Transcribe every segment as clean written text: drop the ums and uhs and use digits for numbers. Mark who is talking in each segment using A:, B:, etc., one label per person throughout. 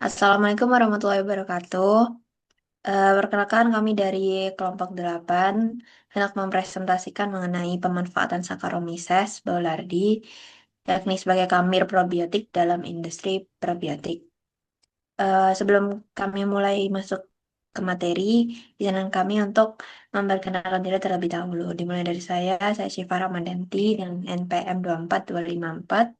A: Assalamualaikum warahmatullahi wabarakatuh. Perkenalkan kami dari kelompok 8 hendak mempresentasikan mengenai pemanfaatan Saccharomyces boulardii yakni sebagai kamir probiotik dalam industri probiotik. Sebelum kami mulai masuk ke materi, izinkan kami untuk memperkenalkan diri terlebih dahulu. Dimulai dari saya Syifa Ramadanti dengan NPM 24254.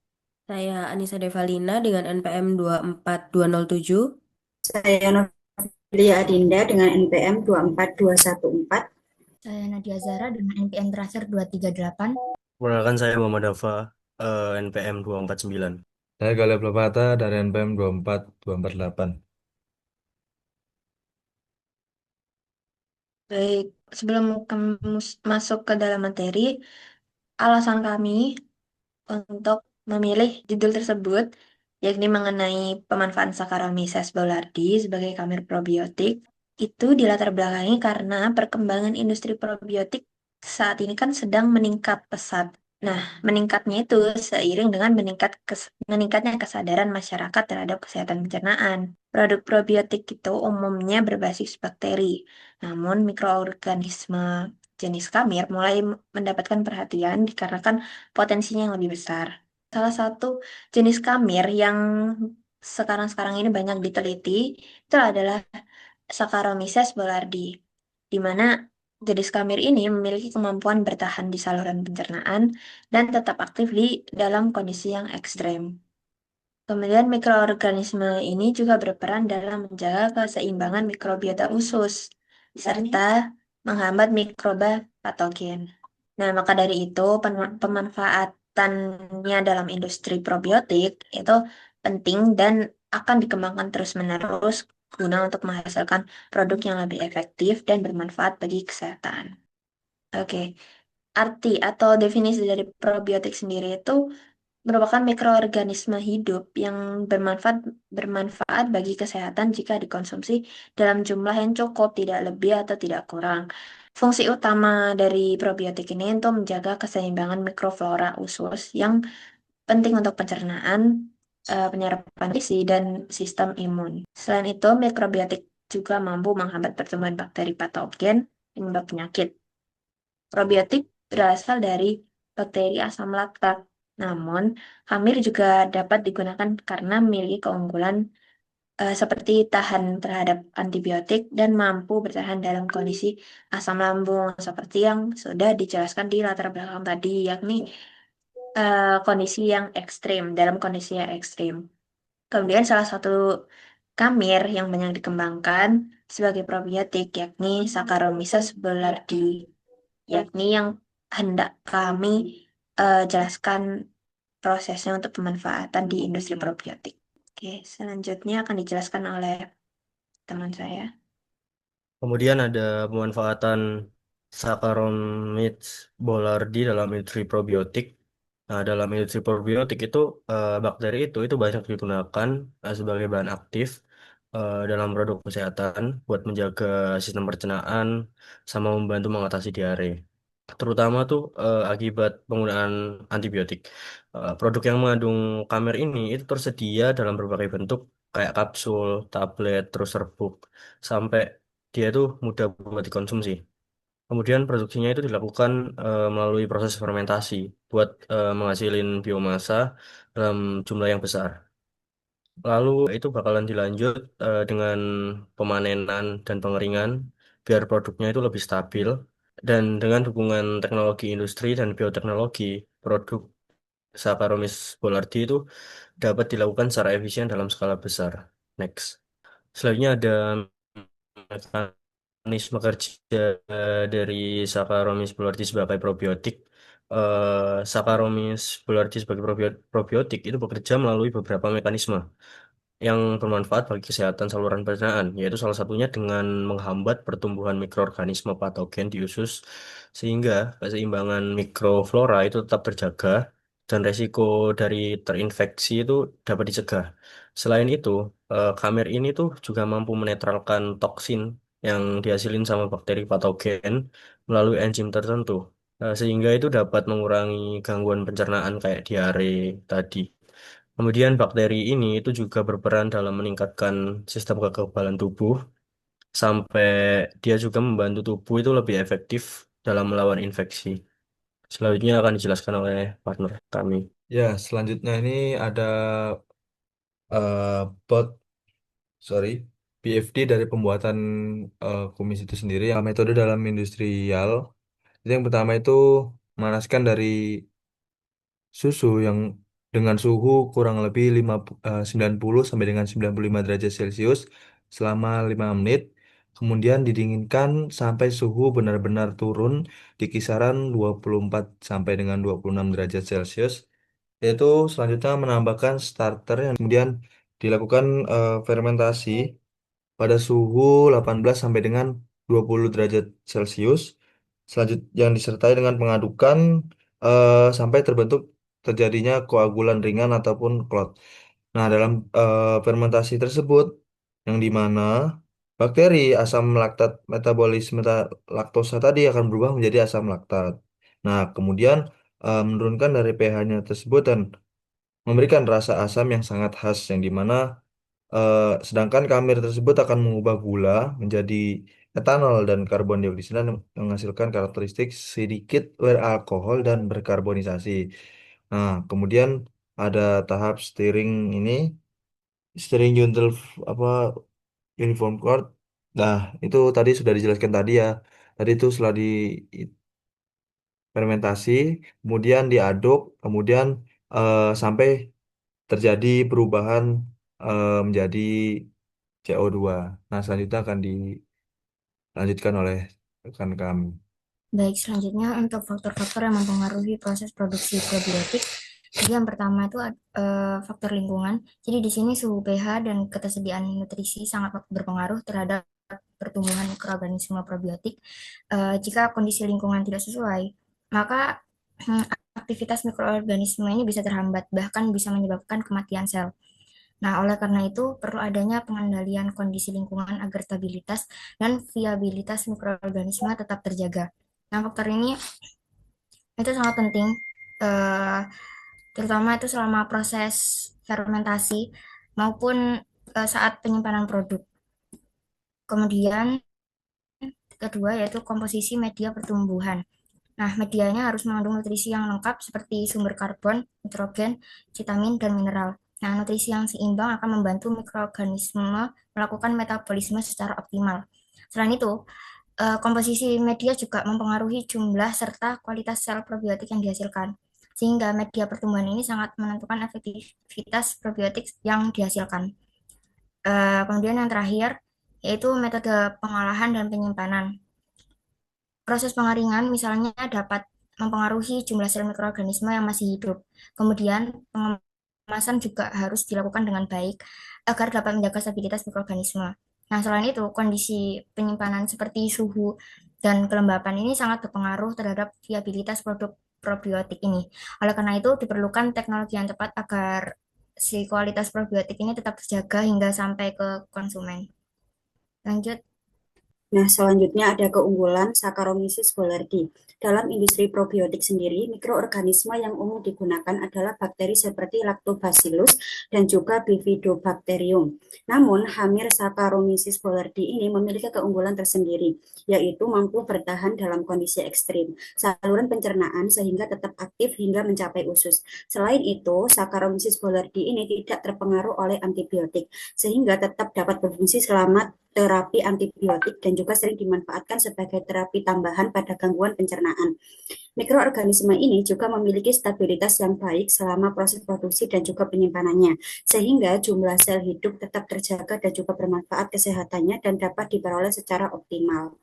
B: Saya Anissa Devalina dengan NPM 24207.
C: Saya Novilia Adinda dengan NPM 24214.
D: Saya Nadia Zara dengan NPM terakhir 238.
E: Perkenalkan saya Muhammad Dafa, NPM 249.
F: Saya Galih Plepata dari NPM 24248.
A: Baik, sebelum kami masuk ke dalam materi, alasan kami untuk memilih judul tersebut, yakni mengenai pemanfaatan Saccharomyces boulardii sebagai kamir probiotik, itu dilatar belakangi karena perkembangan industri probiotik saat ini kan sedang meningkat pesat. Nah, meningkatnya itu seiring dengan meningkatnya kesadaran masyarakat terhadap kesehatan pencernaan. Produk probiotik itu umumnya berbasis bakteri, namun mikroorganisme jenis kamir mulai mendapatkan perhatian dikarenakan potensinya yang lebih besar. Salah satu jenis kamir yang sekarang-sekarang ini banyak diteliti itu adalah Saccharomyces boulardii, di mana jenis kamir ini memiliki kemampuan bertahan di saluran pencernaan dan tetap aktif di dalam kondisi yang ekstrem. Kemudian mikroorganisme ini juga berperan dalam menjaga keseimbangan mikrobiota usus, serta menghambat mikroba patogen. Nah, maka dari itu pemanfaatannya dalam industri probiotik itu penting dan akan dikembangkan terus-menerus guna untuk menghasilkan produk yang lebih efektif dan bermanfaat bagi kesehatan. Oke, arti atau definisi dari probiotik sendiri itu merupakan mikroorganisme hidup yang bermanfaat bagi kesehatan jika dikonsumsi dalam jumlah yang cukup, tidak lebih atau tidak kurang. Fungsi utama dari probiotik ini untuk menjaga keseimbangan mikroflora usus yang penting untuk pencernaan, penyerapan gizi, dan sistem imun. Selain itu, mikrobiotik juga mampu menghambat pertumbuhan bakteri patogen penyebab penyakit. Probiotik berasal dari bakteri asam laktat. Namun, khamir juga dapat digunakan karena memiliki keunggulan seperti tahan terhadap antibiotik dan mampu bertahan dalam kondisi asam lambung seperti yang sudah dijelaskan di latar belakang tadi, yakni kondisi yang ekstrim, dalam kondisi yang ekstrim. Kemudian salah satu kamir yang banyak dikembangkan sebagai probiotik yakni Saccharomyces boulardii, yakni yang hendak kami jelaskan prosesnya untuk pemanfaatan di industri probiotik. Oke, selanjutnya akan dijelaskan oleh teman saya.
E: Kemudian ada pemanfaatan Saccharomyces boulardii dalam industri probiotik. Nah, dalam industri probiotik itu bakteri itu banyak digunakan sebagai bahan aktif dalam produk kesehatan buat menjaga sistem pencernaan sama membantu mengatasi diare. Terutama tuh akibat penggunaan antibiotik. Produk yang mengandung kamer ini itu tersedia dalam berbagai bentuk kayak kapsul, tablet, terus serbuk, sampai dia itu mudah buat dikonsumsi. Kemudian produksinya itu dilakukan melalui proses fermentasi buat menghasilin biomasa dalam jumlah yang besar. Lalu itu bakalan dilanjut dengan pemanenan dan pengeringan biar produknya itu lebih stabil. Dan dengan dukungan teknologi industri dan bioteknologi, produk Saccharomyces boulardii itu dapat dilakukan secara efisien dalam skala besar. Next. Selanjutnya ada mekanisme kerja dari Saccharomyces boulardii sebagai probiotik. Saccharomyces boulardii sebagai probiotik itu bekerja melalui beberapa mekanisme yang bermanfaat bagi kesehatan saluran pencernaan, yaitu salah satunya dengan menghambat pertumbuhan mikroorganisme patogen di usus, sehingga keseimbangan mikroflora itu tetap terjaga dan resiko dari terinfeksi itu dapat dicegah. Selain itu, kamir ini tuh juga mampu menetralkan toksin yang dihasilin sama bakteri patogen melalui enzim tertentu, sehingga itu dapat mengurangi gangguan pencernaan kayak diare tadi. Kemudian bakteri ini itu juga berperan dalam meningkatkan sistem kekebalan tubuh sampai dia juga membantu tubuh itu lebih efektif dalam melawan infeksi. Selanjutnya akan dijelaskan oleh partner kami.
F: Ya, selanjutnya ini ada bot, sorry, BFD dari pembuatan kumis itu sendiri. Yang metode dalam industrial, itu yang pertama itu memanaskan dari susu yang dengan suhu kurang lebih 90 sampai dengan 95 derajat Celcius selama 5 menit. Kemudian didinginkan sampai suhu benar-benar turun di kisaran 24 sampai dengan 26 derajat Celcius. Yaitu selanjutnya menambahkan starter yang kemudian dilakukan fermentasi pada suhu 18 sampai dengan 20 derajat Celcius. Selanjutnya yang disertai dengan pengadukan sampai terjadinya koagulan ringan ataupun clot. Nah, dalam fermentasi tersebut yang di mana bakteri asam laktat metabolisme laktosa tadi akan berubah menjadi asam laktat. Nah, kemudian menurunkan dari pH-nya tersebut dan memberikan rasa asam yang sangat khas yang dimana sedangkan kamir tersebut akan mengubah gula menjadi etanol dan karbon dioksida yang menghasilkan karakteristik sedikit beralkohol dan berkarbonisasi. Nah, kemudian ada tahap steering jungle apa uniform chord. Nah, itu tadi sudah dijelaskan tadi ya. Tadi itu setelah difermentasi, kemudian diaduk, kemudian sampai terjadi perubahan menjadi CO2. Nah, selanjutnya akan dilanjutkan oleh rekan kami.
D: Baik, selanjutnya untuk faktor-faktor yang mempengaruhi proses produksi probiotik. Jadi yang pertama itu faktor lingkungan. Jadi di sini suhu pH dan ketersediaan nutrisi sangat berpengaruh terhadap pertumbuhan mikroorganisme probiotik. Jika kondisi lingkungan tidak sesuai, maka hmm, aktivitas mikroorganisme ini bisa terhambat, bahkan bisa menyebabkan kematian sel. Nah, oleh karena itu perlu adanya pengendalian kondisi lingkungan agar stabilitas dan viabilitas mikroorganisme tetap terjaga. Nah, faktor ini itu sangat penting, eh, terutama itu selama proses fermentasi maupun saat penyimpanan produk. Kemudian kedua yaitu komposisi media pertumbuhan. Nah, medianya harus mengandung nutrisi yang lengkap seperti sumber karbon, nitrogen, vitamin, dan mineral. Nah, nutrisi yang seimbang akan membantu mikroorganisme melakukan metabolisme secara optimal. Selain itu, komposisi media juga mempengaruhi jumlah serta kualitas sel probiotik yang dihasilkan. Sehingga media pertumbuhan ini sangat menentukan efektivitas probiotik yang dihasilkan. Kemudian yang terakhir, yaitu metode pengolahan dan penyimpanan. Proses pengeringan misalnya dapat mempengaruhi jumlah sel mikroorganisme yang masih hidup. Kemudian pengemasan juga harus dilakukan dengan baik agar dapat menjaga stabilitas mikroorganisme. Nah, selain itu, kondisi penyimpanan seperti suhu dan kelembapan ini sangat berpengaruh terhadap viabilitas produk probiotik ini. Oleh karena itu, diperlukan teknologi yang tepat agar si kualitas probiotik ini tetap terjaga hingga sampai ke konsumen. Lanjut.
C: Nah, selanjutnya ada keunggulan Saccharomyces boulardii. Dalam industri probiotik sendiri, mikroorganisme yang umum digunakan adalah bakteri seperti Lactobacillus dan juga Bifidobacterium. Namun, hamir Saccharomyces boulardii ini memiliki keunggulan tersendiri, yaitu mampu bertahan dalam kondisi ekstrim, saluran pencernaan sehingga tetap aktif hingga mencapai usus. Selain itu, Saccharomyces boulardii ini tidak terpengaruh oleh antibiotik, sehingga tetap dapat berfungsi selama terapi antibiotik dan juga sering dimanfaatkan sebagai terapi tambahan pada gangguan pencernaan. Mikroorganisme ini juga memiliki stabilitas yang baik selama proses produksi dan juga penyimpanannya, sehingga jumlah sel hidup tetap terjaga dan juga bermanfaat kesehatannya dan dapat diperoleh secara optimal.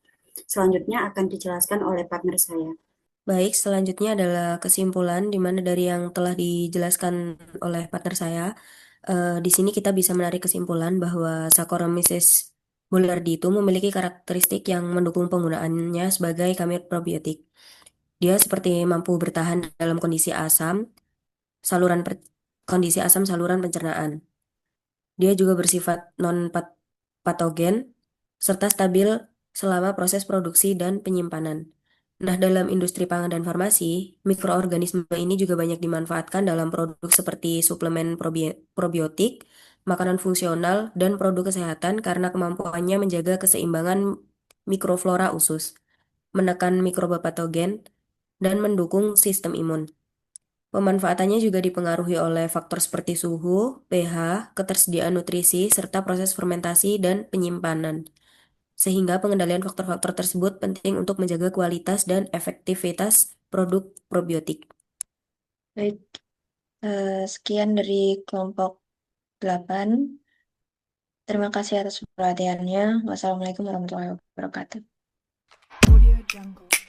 C: Selanjutnya akan dijelaskan oleh partner saya.
B: Baik, selanjutnya adalah kesimpulan di mana dari yang telah dijelaskan oleh partner saya, di sini kita bisa menarik kesimpulan bahwa Saccharomyces boulardii itu memiliki karakteristik yang mendukung penggunaannya sebagai kamir probiotik. Dia seperti mampu bertahan dalam saluran kondisi asam saluran pencernaan. Dia juga bersifat non-patogen serta stabil selama proses produksi dan penyimpanan. Nah, dalam industri pangan dan farmasi, mikroorganisme ini juga banyak dimanfaatkan dalam produk seperti suplemen probiotik, makanan fungsional, dan produk kesehatan karena kemampuannya menjaga keseimbangan mikroflora usus, menekan mikroba patogen, dan mendukung sistem imun. Pemanfaatannya juga dipengaruhi oleh faktor seperti suhu, pH, ketersediaan nutrisi, serta proses fermentasi dan penyimpanan. Sehingga pengendalian faktor-faktor tersebut penting untuk menjaga kualitas dan efektivitas produk probiotik.
A: Baik, sekian dari kelompok 8. Terima kasih atas perhatiannya. Wassalamualaikum warahmatullahi wabarakatuh.
G: Audio Jungle.